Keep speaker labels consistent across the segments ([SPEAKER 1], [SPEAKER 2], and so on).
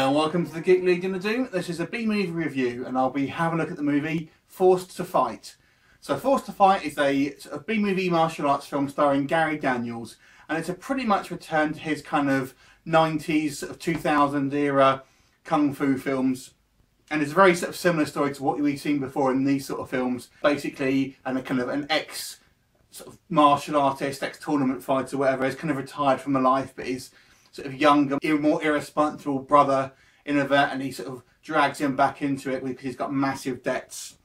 [SPEAKER 1] Hello and welcome to the Geek Legion of Doom. This is a B-movie review and I'll be having a look at the movie Forced to Fight. So Forced to Fight is a sort of B-movie martial arts film starring Gary Daniels, and it's a pretty much return to his kind of 90s, sort of 2000 era kung fu films. And it's a very sort of similar story to what we've seen before in these sort of films. Basically, and a kind of an ex sort of martial artist, ex-tournament fighter, whatever, is kind of retired from the life, but is sort of younger, more irresponsible brother inadvertently sort of drags him back into it because he's got massive debts,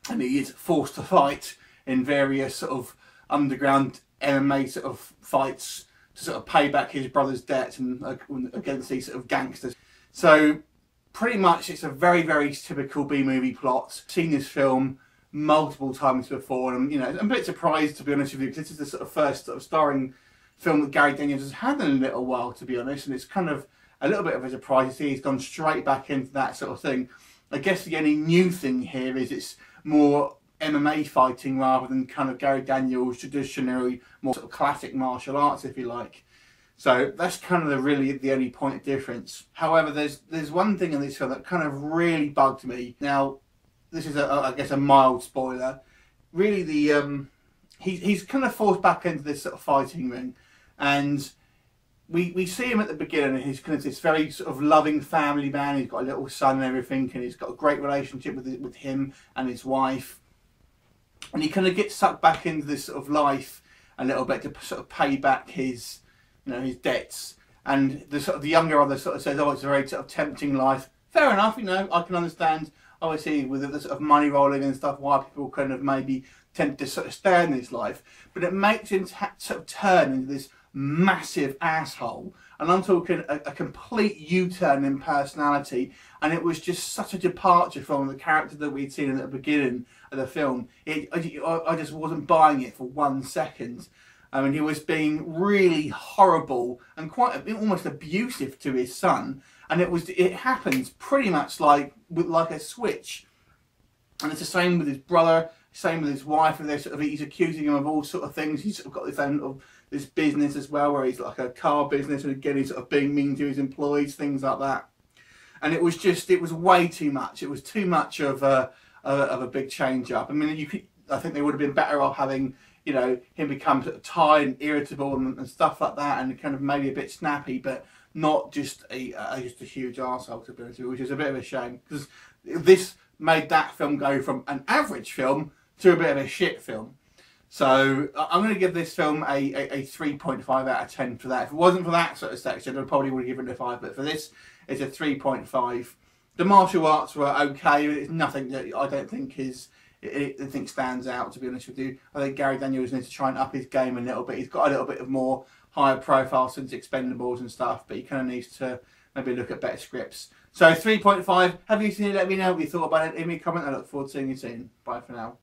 [SPEAKER 1] and he is forced to fight in various sort of underground MMA sort of fights to sort of pay back his brother's debts and against these sort of gangsters. So pretty much it's a very, very typical B-movie plot. Seen this film multiple times before, and I'm a bit surprised, to be honest with you, because this is the sort of first sort of starring film that Gary Daniels has had in a little while, to be honest, and it's kind of a little bit of a surprise to see he's gone straight back into that sort of thing. I guess the only new thing here is it's more MMA fighting rather than kind of Gary Daniels' traditionally more sort of classic martial arts, if you like. So that's kind of really the only point of difference. However, there's one thing in this film that kind of really bugged me. Now, this is I guess a mild spoiler. Really, he's kind of forced back into this sort of fighting ring, and we see him at the beginning, and he's kind of this very sort of loving family man. He's got a little son and everything, and he's got a great relationship with him and his wife. And he kind of gets sucked back into this sort of life a little bit to sort of pay back his, his debts. And the younger brother sort of says, "Oh, it's a very sort of tempting life." Fair enough, I can understand. Obviously, with the sort of money rolling and stuff, why people kind of maybe tend to sort of stay in this life. But it makes him sort of turn into this massive asshole. And I'm talking a complete U-turn in personality. And it was just such a departure from the character that we'd seen at the beginning of the film. I just wasn't buying it for 1 second. I mean, he was being really horrible and quite almost abusive to his son. And it happens pretty much like a switch. And it's the same with his brother, same with his wife, and he's accusing him of all sort of things. He's sort of got this own of this business as well, where he's like a car business, and again he's sort of being mean to his employees, things like that. And it was way too much. It was too much of a big change up. I mean, I think they would have been better off having him become sort of tired and irritable and stuff like that, and kind of maybe a bit snappy, but not just a huge arsehole, to be honest with you, which is a bit of a shame, because this made that film go from an average film to a bit of a shit film. So I'm going to give this film a 3.5 out of 10 for that. If it wasn't for that sort of section, I probably would have given it a 5, but for this, it's a 3.5. The martial arts were okay, but it's nothing that I don't think stands out, to be honest with you. I think Gary Daniels needs to try and up his game a little bit. He's got a little bit of more higher profile since Expendables and stuff, but he kind of needs to maybe look at better scripts. So 3.5. Have you seen it? Let me know what you thought about it. Leave me a comment. I look forward to seeing you soon. Bye for now.